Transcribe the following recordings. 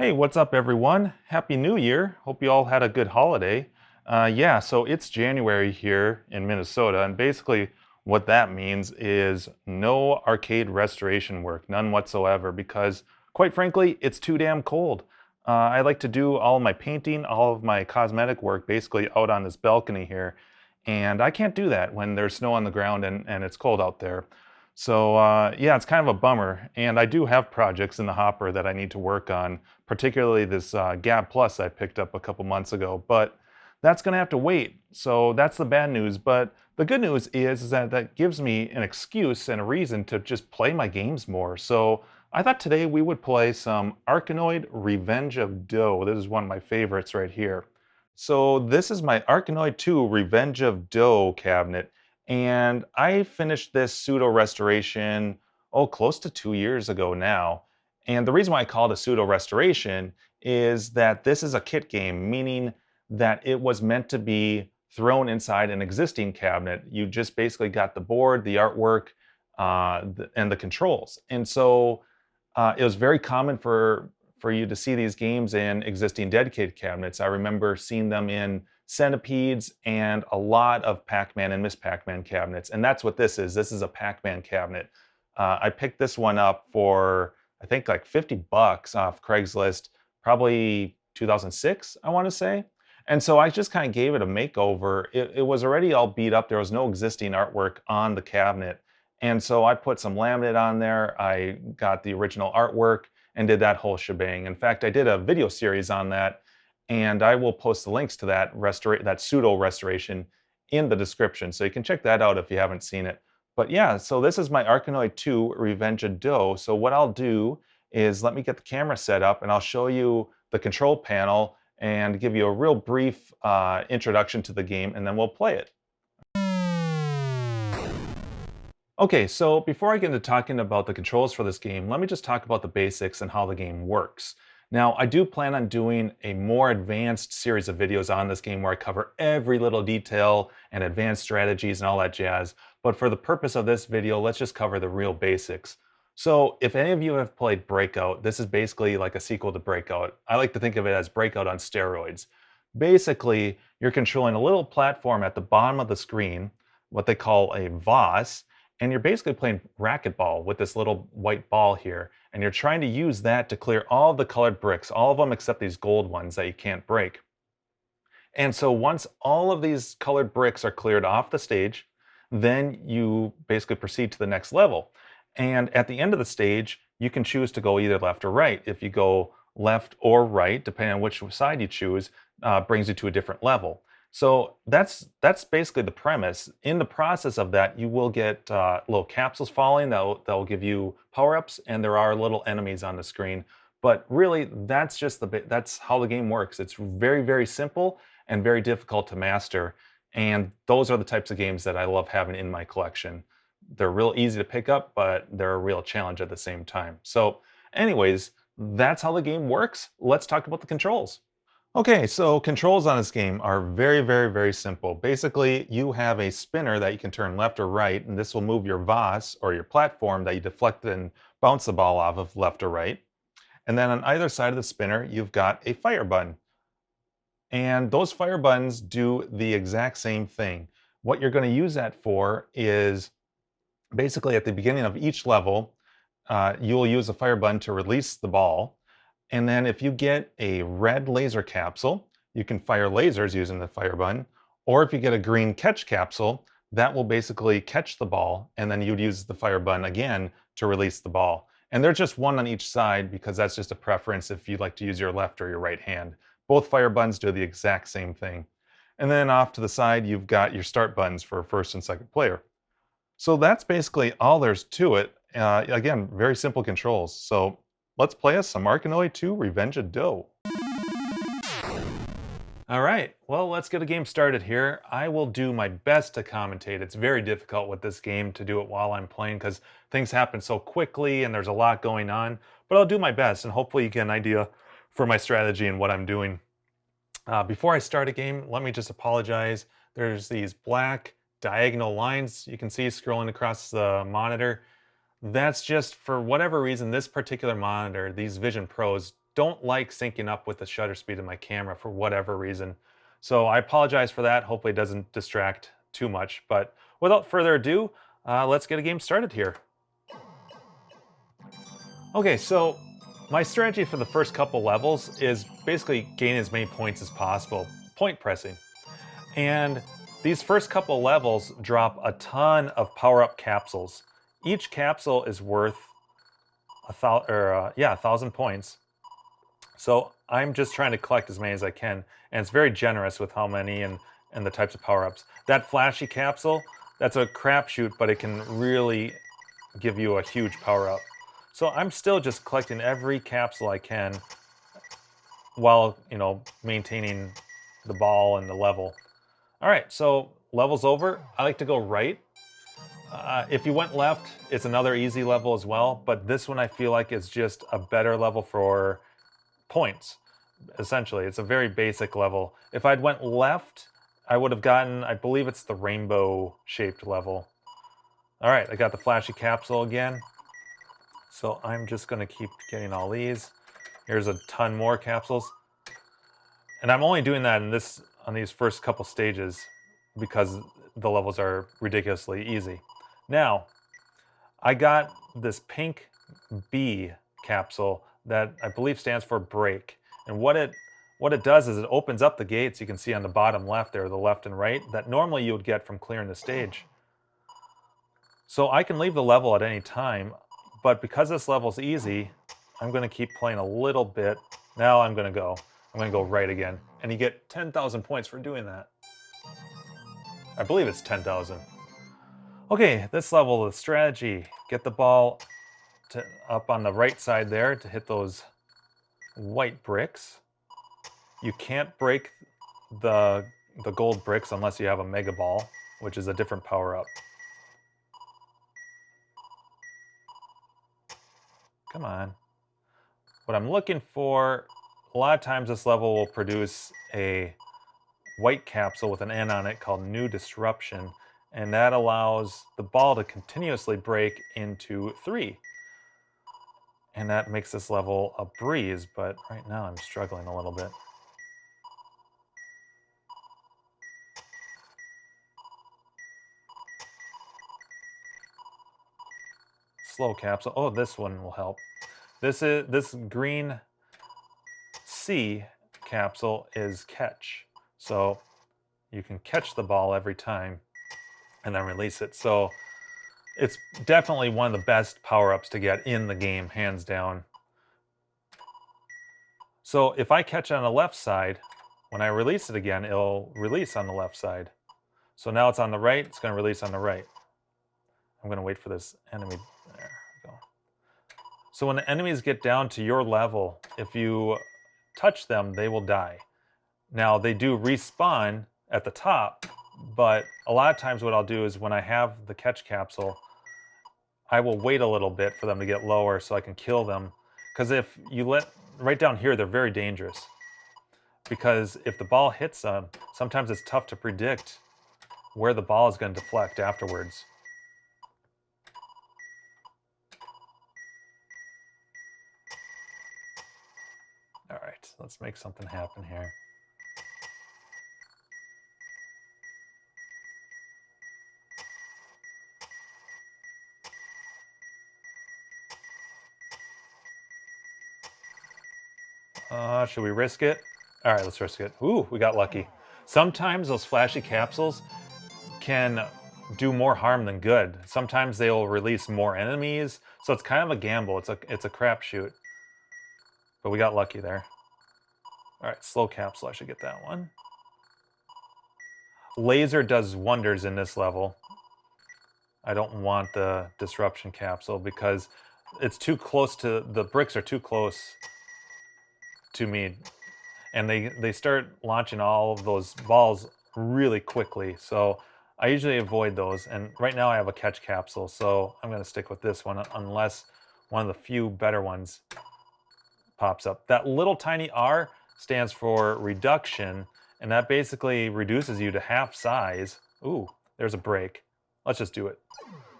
Hey, what's up, everyone? Happy New Year. Hope you all had a good holiday. So it's January here in Minnesota, and basically what that means is no arcade restoration work, none whatsoever, because quite frankly, it's too damn cold. I like to do all of my painting, all of my cosmetic work basically out on this balcony here, and I can't do that when there's snow on the ground and it's cold out there. So it's kind of a bummer, and I do have projects in the hopper that I need to work on, particularly this Gab Plus I picked up a couple months ago, but that's going to have to wait. So that's the bad news. But the good news is that that gives me an excuse and a reason to just play my games more. So I thought today we would play some Arkanoid Revenge of Doe. This is one of my favorites right here. So this is my Arkanoid 2 Revenge of Doe cabinet. And I finished this pseudo restoration, close to 2 years ago now. And the reason why I call it a pseudo restoration is that this is a kit game, meaning that it was meant to be thrown inside an existing cabinet. You just basically got the board, the artwork, and the controls. And so it was very common for you to see these games in existing dedicated cabinets. I remember seeing them in Centipedes and a lot of Pac-Man and Miss Pac-Man cabinets. And that's what this is. This is a Pac-Man cabinet. I picked this one up for, I think, like 50 bucks off Craigslist, probably 2006, I want to say. And so I just kind of gave it a makeover. It was already all beat up. There was no existing artwork on the cabinet. And so I put some laminate on there. I got the original artwork and did that whole shebang. In fact, I did a video series on that, and I will post the links to that pseudo restoration in the description, so you can check that out if you haven't seen it. But yeah, so this is my Arkanoid 2 Revenge of Doe. So what I'll do is let me get the camera set up, and I'll show you the control panel and give you a real brief introduction to the game, and then we'll play it. Okay, so before I get into talking about the controls for this game, let me just talk about the basics and how the game works. Now, I do plan on doing a more advanced series of videos on this game where I cover every little detail and advanced strategies and all that jazz, but for the purpose of this video, let's just cover the real basics. So if any of you have played Breakout, this is basically like a sequel to Breakout. I like to think of it as Breakout on steroids. Basically, you're controlling a little platform at the bottom of the screen, what they call a vase, and you're basically playing racquetball with this little white ball here, and you're trying to use that to clear all of the colored bricks, all of them except these gold ones that you can't break. And so once all of these colored bricks are cleared off the stage, then you basically proceed to the next level. And at the end of the stage, you can choose to go either left or right. If you go left or right, depending on which side you choose, brings you to a different level. So that's basically the premise. In the process of that, you will get little capsules falling that'll give you power-ups, and there are little enemies on the screen. But really, that's how the game works. It's very, very simple and very difficult to master. And those are the types of games that I love having in my collection. They're real easy to pick up, but they're a real challenge at the same time. So anyways, that's how the game works. Let's talk about the controls. Okay, so controls on this game are very, very, very simple. Basically, you have a spinner that you can turn left or right, and this will move your vase or your platform that you deflect and bounce the ball off of left or right. And then on either side of the spinner, you've got a fire button. And those fire buttons do the exact same thing. What you're going to use that for is basically at the beginning of each level, you'll use a fire button to release the ball. And then if you get a red laser capsule, you can fire lasers using the fire button. Or if you get a green catch capsule, that will basically catch the ball, and then you'd use the fire button again to release the ball. And there's just one on each side because that's just a preference if you'd like to use your left or your right hand. Both fire buttons do the exact same thing. And then off to the side, you've got your start buttons for first and second player. So that's basically all there's to it. Again, very simple controls. So let's play us some Arkanoid 2 Revenge of Doe. All right, well, let's get a game started here. I will do my best to commentate. It's very difficult with this game to do it while I'm playing because things happen so quickly and there's a lot going on. But I'll do my best, and hopefully you get an idea for my strategy and what I'm doing. Before I start a game, let me just apologize. There's these black diagonal lines you can see scrolling across the monitor. That's just, for whatever reason, this particular monitor, these Vision Pros, don't like syncing up with the shutter speed of my camera for whatever reason. So I apologize for that. Hopefully it doesn't distract too much. But without further ado, let's get a game started here. Okay, so my strategy for the first couple levels is basically gain as many points as possible, point pressing. And these first couple levels drop a ton of power-up capsules. Each capsule is worth 1,000 points. So I'm just trying to collect as many as I can, and it's very generous with how many and the types of power-ups. That flashy capsule, that's a crapshoot, but it can really give you a huge power-up. So I'm still just collecting every capsule I can while, maintaining the ball and the level. All right, so level's over. I like to go right. If you went left, it's another easy level as well, but this one I feel like is just a better level for points. Essentially, it's a very basic level. If I'd went left, I would have gotten, I believe it's the rainbow-shaped level. All right, I got the flashy capsule again. So I'm just going to keep getting all these. Here's a ton more capsules. And I'm only doing that on these first couple stages because the levels are ridiculously easy. Now, I got this pink B capsule that I believe stands for break. And what it does is it opens up the gates you can see on the bottom left there, the left and right, that normally you would get from clearing the stage. So I can leave the level at any time, but because this level's easy, I'm going to keep playing a little bit. Now I'm going to go right again. And you get 10,000 points for doing that. I believe it's 10,000. Okay, this level, the strategy. Get the ball up on the right side there to hit those white bricks. You can't break the gold bricks unless you have a mega ball, which is a different power-up. Come on. What I'm looking for, a lot of times this level will produce a white capsule with an N on it called New Disruption, and that allows the ball to continuously break into 3. And that makes this level a breeze, but right now I'm struggling a little bit. Slow capsule. Oh, this one will help. This green C capsule is catch. So you can catch the ball every time and then release it. So it's definitely one of the best power-ups to get in the game, hands down. So if I catch on the left side, when I release it again, it'll release on the left side. So now it's on the right, it's going to release on the right. I'm going to wait for this enemy. There we go. So when the enemies get down to your level, if you touch them, they will die. Now, they do respawn at the top, but a lot of times what I'll do is when I have the catch capsule, I will wait a little bit for them to get lower so I can kill them. Because if you right down here, they're very dangerous. Because if the ball hits them, sometimes it's tough to predict where the ball is going to deflect afterwards. All right, let's make something happen here. Should we risk it? All right, let's risk it. Ooh, we got lucky. Sometimes those flashy capsules can do more harm than good. Sometimes they'll release more enemies, so it's kind of a gamble. It's a crapshoot. But we got lucky there. All right, slow capsule. I should get that one. Laser does wonders in this level. I don't want the disruption capsule because it's too close to, the bricks are too close to me. And they start launching all of those balls really quickly. So I usually avoid those. And right now I have a catch capsule, so I'm going to stick with this one unless one of the few better ones pops up. That little tiny R stands for reduction, and that basically reduces you to half size. Ooh, there's a break. Let's just do it.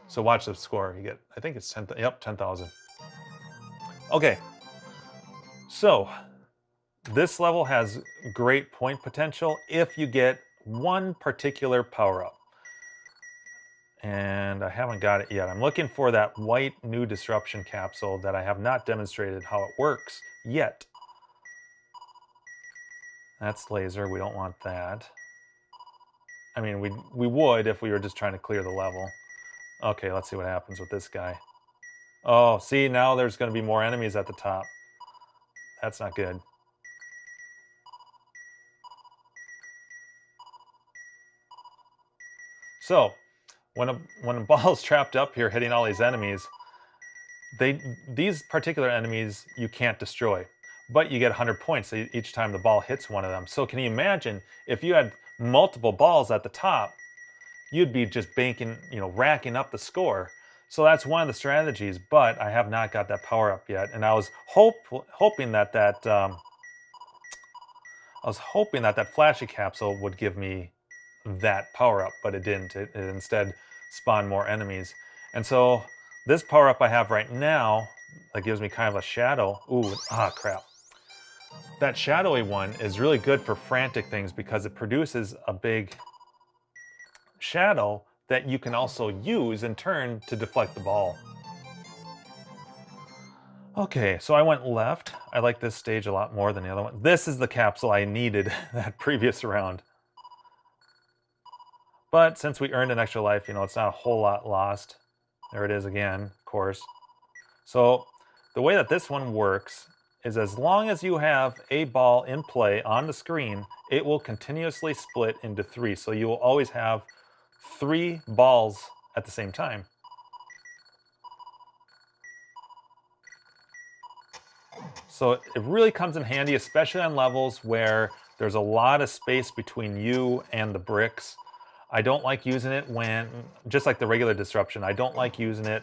So watch the score. You get, I think it's 10,000. Okay. So, this level has great point potential if you get one particular power-up. And I haven't got it yet. I'm looking for that white new disruption capsule that I have not demonstrated how it works yet. That's laser, we don't want that. I mean, we would if we were just trying to clear the level. Okay, let's see what happens with this guy. Oh, see, now there's going to be more enemies at the top. That's not good. So, when a ball's trapped up here hitting all these enemies, these particular enemies you can't destroy, but you get 100 points each time the ball hits one of them. So can you imagine if you had multiple balls at the top, you'd be just banking, racking up the score. So that's one of the strategies, but I have not got that power up yet, and I was hoping that that flashy capsule would give me that power up, but it didn't. It instead spawned more enemies. And so this power up I have right now that gives me kind of a shadow. Ooh, crap. That shadowy one is really good for frantic things because it produces a big shadow that you can also use in turn to deflect the ball. Okay, so I went left. I like this stage a lot more than the other one. This is the capsule I needed that previous round. But since we earned an extra life, it's not a whole lot lost. There it is again, of course. So the way that this one works is as long as you have a ball in play on the screen, it will continuously split into 3. So you will always have 3 balls at the same time. So it really comes in handy, especially on levels where there's a lot of space between you and the bricks. I don't like using it when, just like the regular disruption, I don't like using it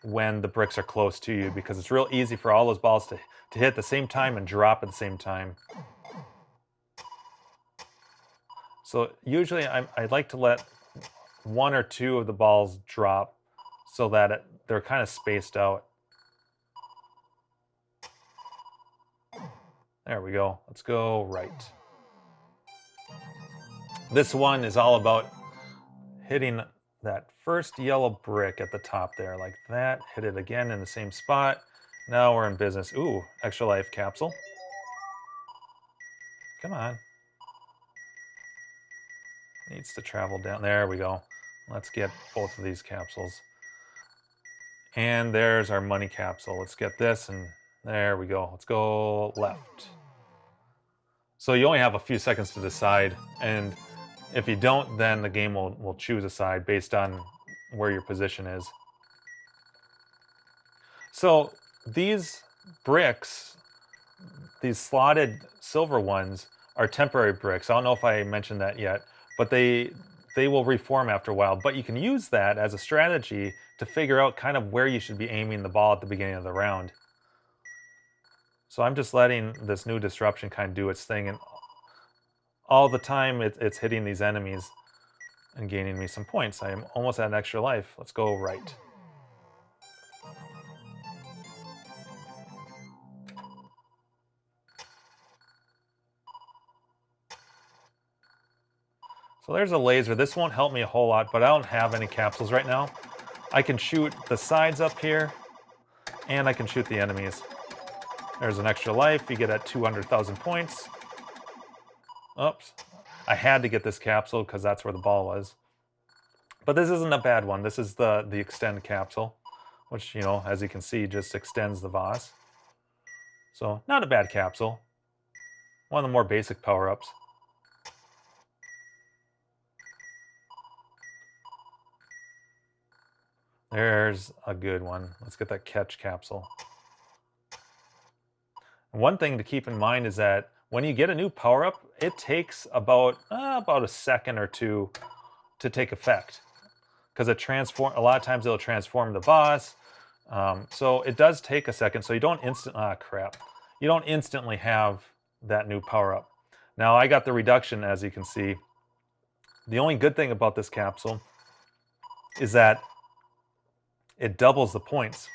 when the bricks are close to you because it's real easy for all those balls to hit at the same time and drop at the same time. So usually I like to let 1 or 2 of the balls drop so that they're kind of spaced out. There we go. Let's go right. This one is all about hitting that first yellow brick at the top there, like that. Hit it again in the same spot. Now we're in business. Ooh, extra life capsule. Come on. Needs to travel down. There we go. Let's get both of these capsules. And there's our money capsule. Let's get this, and there we go. Let's go left. So you only have a few seconds to decide, and if you don't, then the game will choose a side based on where your position is. So these bricks, these slotted silver ones, are temporary bricks. I don't know if I mentioned that yet, but they will reform after a while. But you can use that as a strategy to figure out kind of where you should be aiming the ball at the beginning of the round. So I'm just letting this new disruption kind of do its thing, and all the time it's hitting these enemies and gaining me some points. I am almost at an extra life. Let's go right. So there's a laser. This won't help me a whole lot, but I don't have any capsules right now. I can shoot the sides up here, and I can shoot the enemies. There's an extra life. You get at 200,000 points. Oops. I had to get this capsule because that's where the ball was. But this isn't a bad one. This is the extend capsule, which, as you can see, just extends the Voss. So not a bad capsule. One of the more basic power-ups. There's a good one. Let's get that catch capsule. One thing to keep in mind is that when you get a new power-up, it takes about a second or 2 to take effect. Because a lot of times it'll transform the Voss. So it does take a second. So you don't You don't instantly have that new power-up. Now I got the reduction, as you can see. The only good thing about this capsule is that it doubles the points.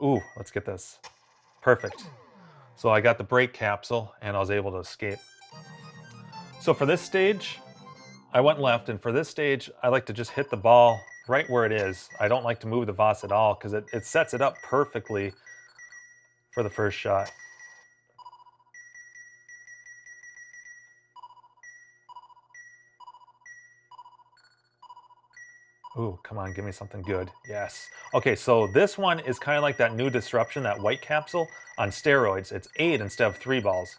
Ooh, let's get this. Perfect. So I got the break capsule and I was able to escape. So for this stage, I went left, and for this stage, I like to just hit the ball right where it is. I don't like to move the Vase at all because it sets it up perfectly for the first shot. Ooh, come on, give me something good. Yes. Okay, so this one is kind of like that new disruption, that white capsule on steroids. It's 8 instead of 3 balls.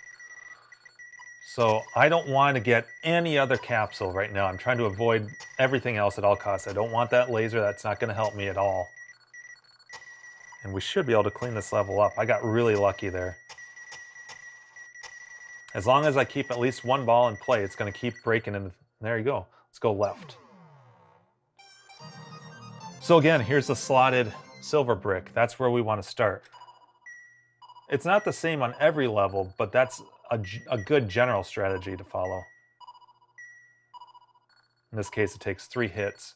So I don't want to get any other capsule right now. I'm trying to avoid everything else at all costs. I don't want that laser. That's not going to help me at all. And we should be able to clean this level up. I got really lucky there. As long as I keep at least one ball in play, it's going to keep breaking. And there you go. Let's go left. So again, here's the slotted silver brick. That's where we want to start. It's not the same on every level, but that's a good general strategy to follow. In this case, it takes 3 hits.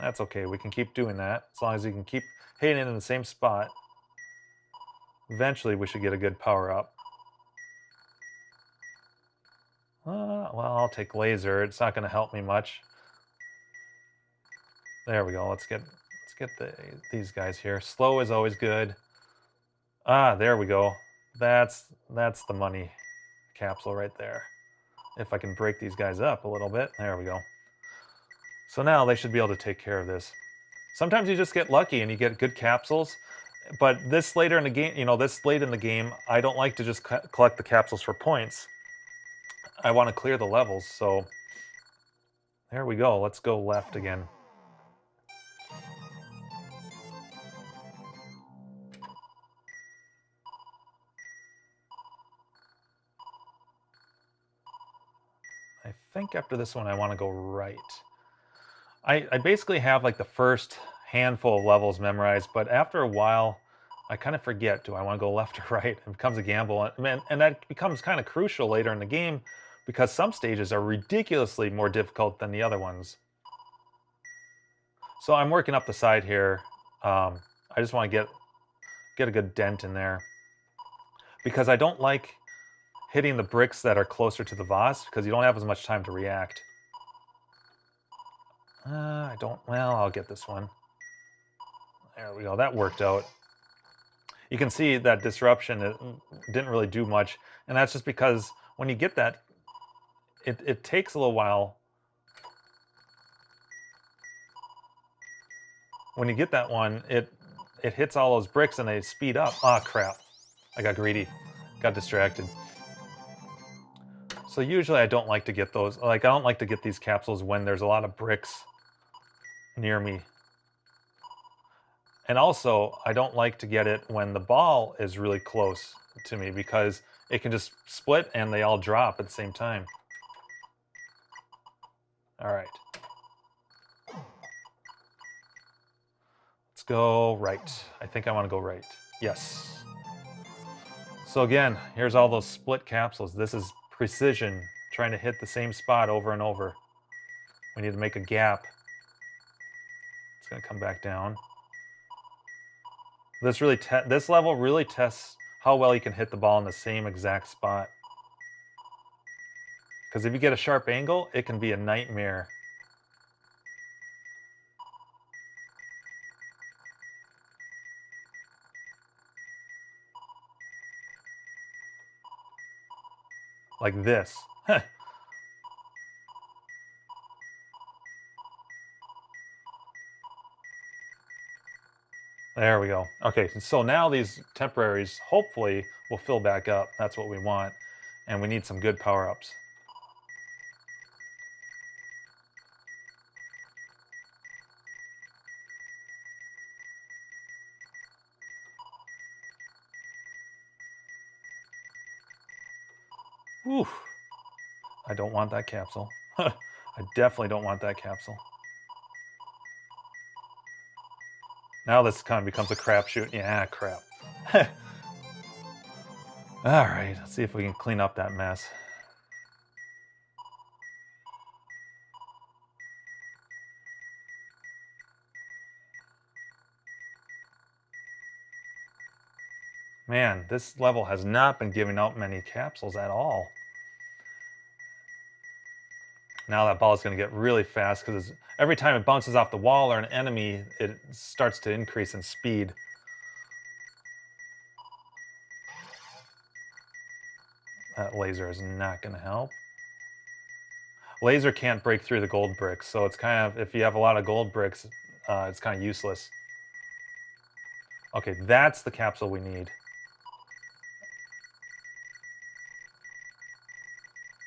That's okay. We can keep doing that as long as you can keep hitting it in the same spot. Eventually, we should get a good power up. Well, I'll take laser. It's not going to help me much. There we go. Let's get these guys here. Slow is always good. Ah, there we go. That's the money capsule right there. If I can break these guys up a little bit. There we go. So now they should be able to take care of this. Sometimes you just get lucky and you get good capsules. But this later in the game, this late in the game, I don't like to just collect the capsules for points. I want to clear the levels, so there we go. Let's go left again. I think after this one, I want to go right. I basically have like the first handful of levels memorized, but after a while, I kind of forget, do I want to go left or right? It becomes a gamble. And that becomes kind of crucial later in the game because some stages are ridiculously more difficult than the other ones. So I'm working up the side here. I just want to get a good dent in there because I don't like hitting the bricks that are closer to the vase because you don't have as much time to react. Well, I'll get this one. There we go. That worked out. You can see that disruption, it didn't really do much. And that's just because when you get that, it takes a little while. When you get that one, it hits all those bricks and they speed up. Ah, crap. I got greedy. Got distracted. So usually I don't like to get those. Like, I don't like to get these capsules when there's a lot of bricks near me. And also, I don't like to get it when the ball is really close to me because it can just split and they all drop at the same time. All right. Let's go right. I think I want to go right. Yes. So again, here's all those split capsules. This is precision, trying to hit the same spot over and over. We need to make a gap. It's going to come back down. This level really tests how well you can hit the ball in the same exact spot. Because if you get a sharp angle, it can be a nightmare. Like this. There we go. Okay, so now these temporaries hopefully will fill back up. That's what we want. And we need some good power-ups. Whew. I don't want that capsule. I definitely don't want that capsule. Now this kind of becomes a crapshoot. Yeah, crap. All right, let's see if we can clean up that mess. Man, this level has not been giving out many capsules at all. Now that ball is going to get really fast because every time it bounces off the wall or an enemy, it starts to increase in speed. That laser is not going to help. Laser can't break through the gold bricks, so it's kind of, if you have a lot of gold bricks, it's kind of useless. Okay, that's the capsule we need.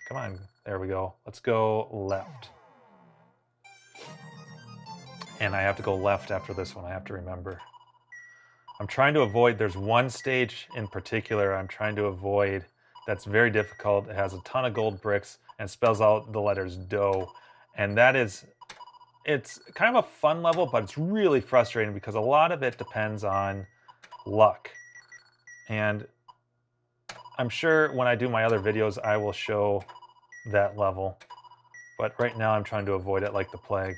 Come on, there we go. Let's go left. And I have to go left after this one, I have to remember. I'm trying to avoid, there's one stage in particular I'm trying to avoid that's very difficult. It has a ton of gold bricks and spells out the letters DOH. And that is, it's kind of a fun level, but it's really frustrating because a lot of it depends on luck. And I'm sure when I do my other videos, I will show that level. But right now I'm trying to avoid it like the plague.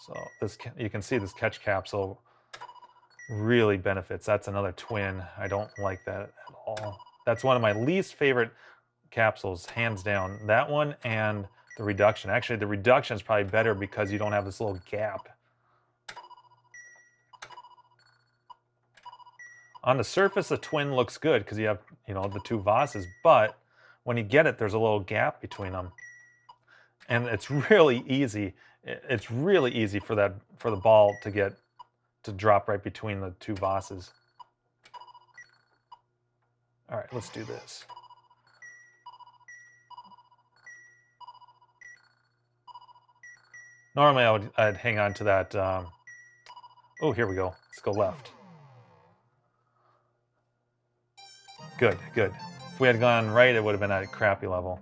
So this, you can see this catch capsule really benefits. That's another twin. I don't like that at all. That's one of my least favorite capsules, hands down. That one and the reduction. Actually, the reduction is probably better because you don't have this little gap. On the surface, the twin looks good because you have, you know, the two vases, but when you get it, there's a little gap between them. And it's really easy. It's really easy for the ball to drop right between the two vases. All right, let's do this. Normally I'd hang on to that. Oh, here we go. Let's go left. Good, good. If we had gone right, it would have been at a crappy level.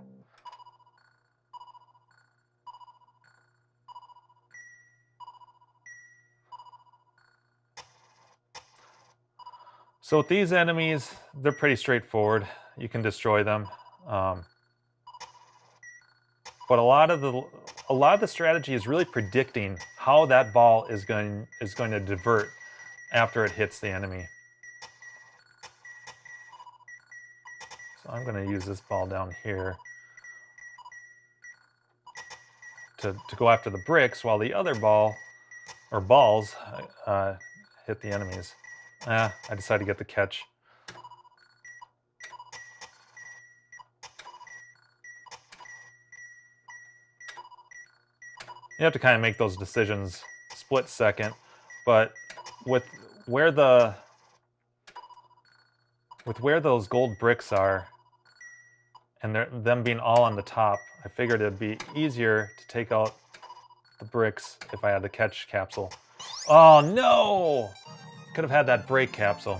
So with these enemies, they're pretty straightforward. You can destroy them. But a lot of the strategy is really predicting how that ball is going to divert after it hits the enemy. So I'm going to use this ball down here to go after the bricks, while the other ball or balls hit the enemies. I decided to get the catch. You have to kind of make those decisions split second, but with where those gold bricks are, and them being all on the top, I figured it'd be easier to take out the bricks if I had the catch capsule. Oh no! Could have had that break capsule.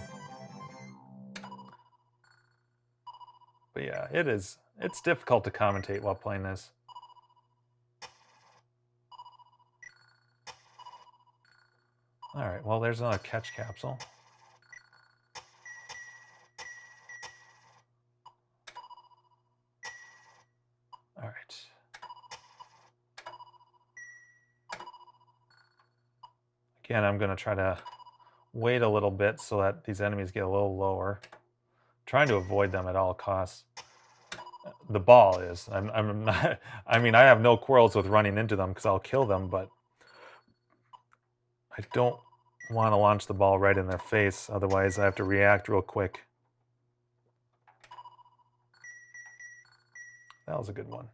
But yeah, it's difficult to commentate while playing this. All right, well, there's another catch capsule. All right. Again, I'm going to try to wait a little bit so that these enemies get a little lower. I'm trying to avoid them at all costs. The ball is. I'm not. I mean, I have no quarrels with running into them because I'll kill them, but I don't want to launch the ball right in their face. Otherwise, I have to react real quick. That was a good one.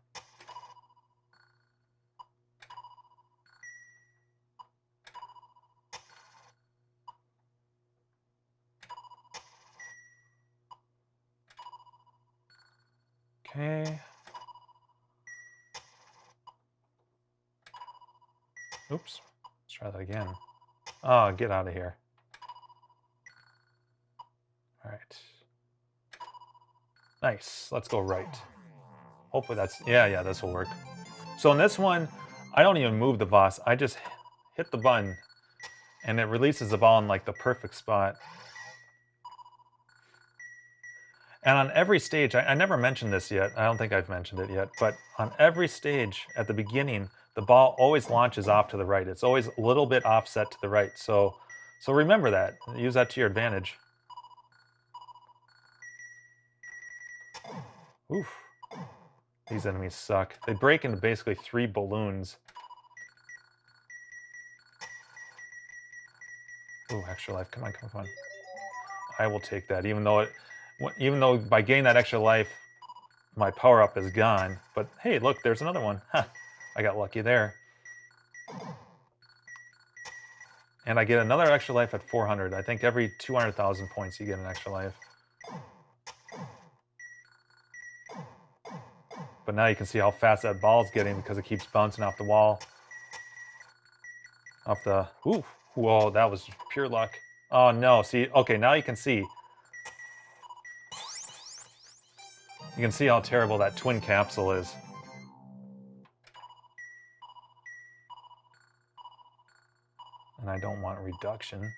Okay. Oops. Let's try that again. Oh, get out of here. All right. Nice. Let's go right. Hopefully that's... Yeah, this will work. So in this one, I don't even move the vase. I just hit the button, and it releases the ball in like the perfect spot. And on every stage, I never mentioned this yet. I don't think I've mentioned it yet, but on every stage at the beginning, the ball always launches off to the right. It's always a little bit offset to the right. So remember that. Use that to your advantage. Oof. These enemies suck. They break into basically 3 balloons. Ooh, extra life. Come on, come on, come on. I will take that, even though by getting that extra life, my power-up is gone. But hey, look, there's another one. Huh, I got lucky there. And I get another extra life at 400. I think every 200,000 points you get an extra life. But now you can see how fast that ball's getting because it keeps bouncing off the wall. Off the... Ooh, whoa, that was pure luck. Oh, no. See, okay, now you can see. You can see how terrible that twin capsule is. And I don't want reduction.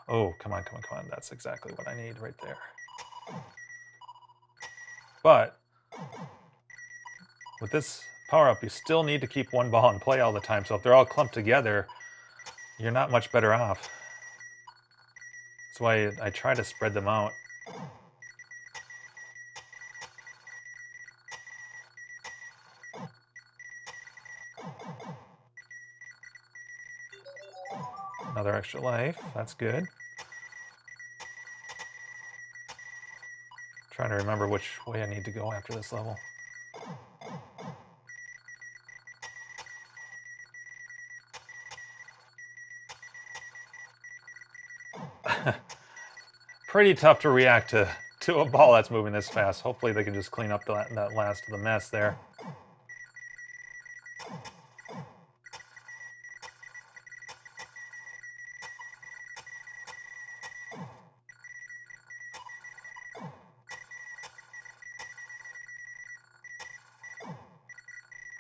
Oh, come on, come on, come on. That's exactly what I need right there. But with this power-up, you still need to keep one ball in play all the time. So if they're all clumped together, you're not much better off. That's why I try to spread them out. Another extra life. That's good. Trying to remember which way I need to go after this level. Pretty tough to react to a ball that's moving this fast. Hopefully they can just clean up that last of the mess there.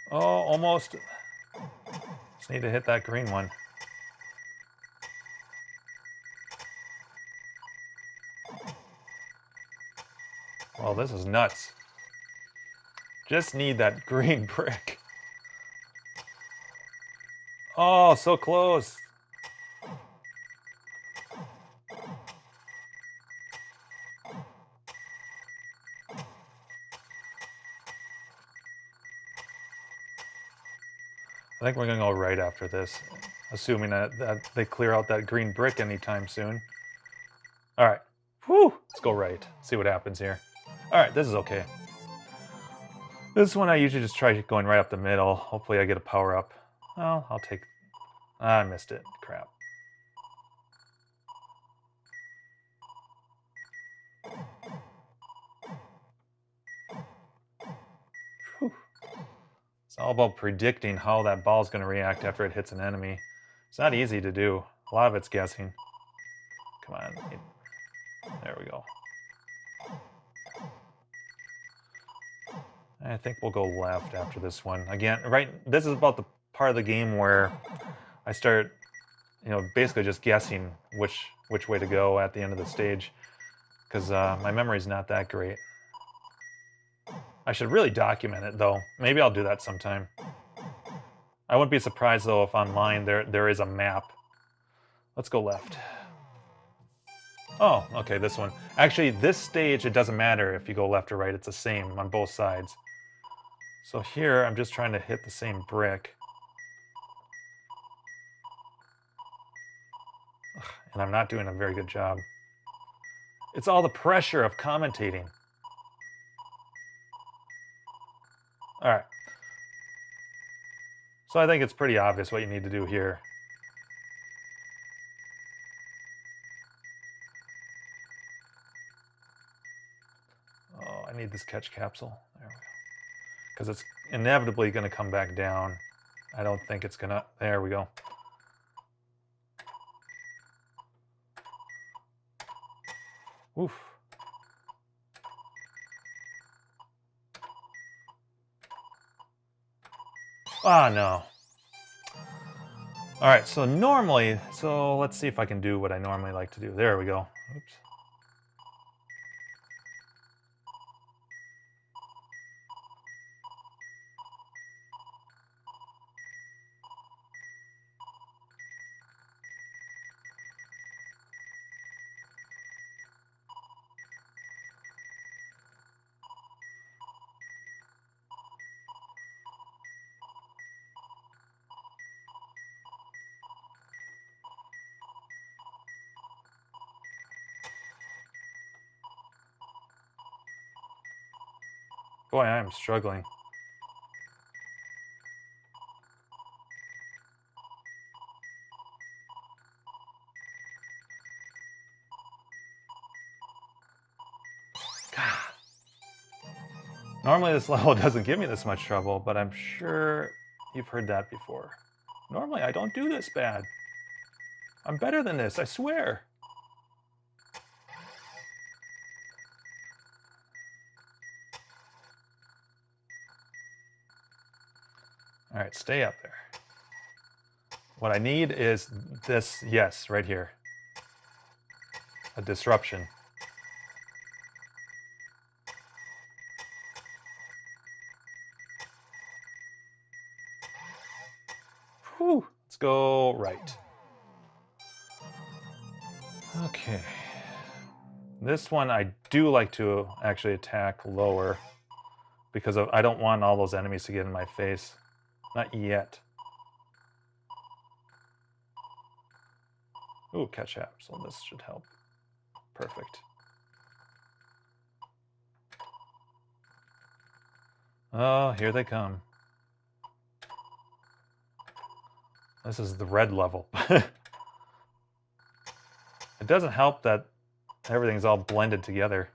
Oh, almost. Just need to hit that green one. Well, this is nuts. Just need that green brick. Oh, so close. I think we're going to go right after this, assuming that they clear out that green brick anytime soon. All right. Whew. Let's go right. See what happens here. All right, this is okay. This one I usually just try going right up the middle. Hopefully I get a power up. Well, I'll take... I missed it. Crap. Whew. It's all about predicting how that ball's going to react after it hits an enemy. It's not easy to do. A lot of it's guessing. Come on. There we go. I think we'll go left after this one. Again, this is about the part of the game where I start, basically just guessing which way to go at the end of the stage, because my memory's not that great. I should really document it, though. Maybe I'll do that sometime. I wouldn't be surprised, though, if online there is a map. Let's go left. Oh, okay, this one. Actually, this stage, it doesn't matter if you go left or right. It's the same on both sides. So here, I'm just trying to hit the same brick. Ugh, and I'm not doing a very good job. It's all the pressure of commentating. All right. So I think it's pretty obvious what you need to do here. Oh, I need this catch capsule. There we go. Because it's inevitably going to come back down. I don't think it's going to... There we go. Oof. Ah, no. All right, so normally... So let's see if I can do what I normally like to do. There we go. Oops. Boy, I am struggling. God. Normally this level doesn't give me this much trouble, but I'm sure you've heard that before. Normally I don't do this bad. I'm better than this, I swear. All right, stay up there. What I need is this, yes, right here. A disruption. Whew, let's go right. Okay. This one I do like to actually attack lower because I don't want all those enemies to get in my face. Not yet. Ooh, catch up, so this should help. Perfect. Oh, here they come. This is the red level. It doesn't help that everything's all blended together.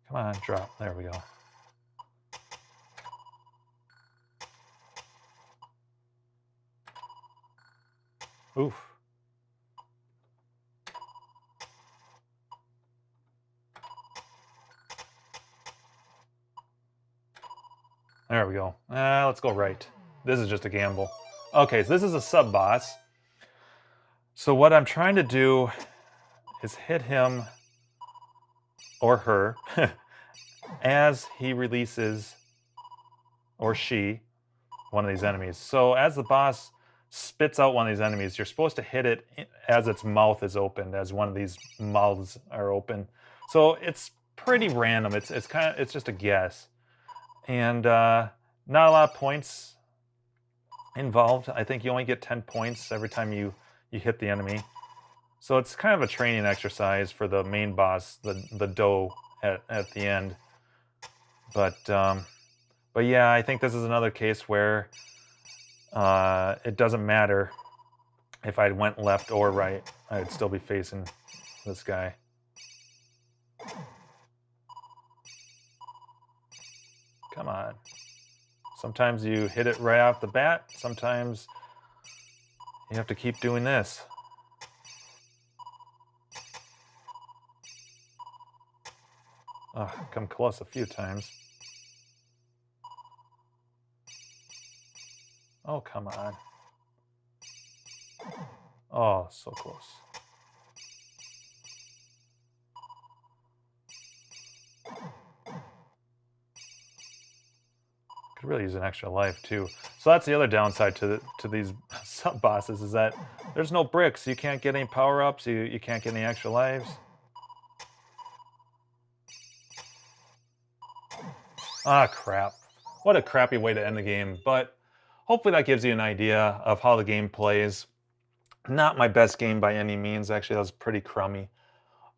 Come on, drop. There we go. Oof. There we go. Let's go right. This is just a gamble. Okay, so this is a sub-boss. So what I'm trying to do is hit him or her as he releases, or she, one of these enemies. So as the boss spits out one of these enemies, you're supposed to hit it as its mouth is opened, as one of these mouths are open. So it's pretty random. It's just a guess, and not a lot of points involved. I think you only get 10 points every time you hit the enemy. So it's kind of a training exercise for the main boss, the DOH at the end. But yeah, I think this is another case where it doesn't matter if I went left or right. I'd still be facing this guy. Come on. Sometimes you hit it right off the bat. Sometimes you have to keep doing this. Oh, I've come close a few times. Oh, come on. Oh, so close. Could really use an extra life too. So that's the other downside to these sub bosses, is that there's no bricks. You can't get any power-ups. You can't get any extra lives. Ah, crap. What a crappy way to end the game, but hopefully that gives you an idea of how the game plays. Not my best game by any means. Actually, that was pretty crummy.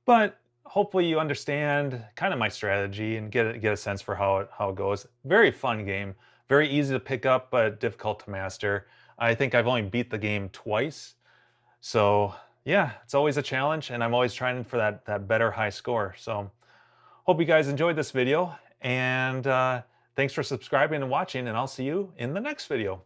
But hopefully you understand kind of my strategy and get a sense for how it goes. Very fun game. Very easy to pick up, but difficult to master. I think I've only beat the game twice. So yeah, it's always a challenge, and I'm always trying for that better high score. So hope you guys enjoyed this video, and thanks for subscribing and watching, and I'll see you in the next video.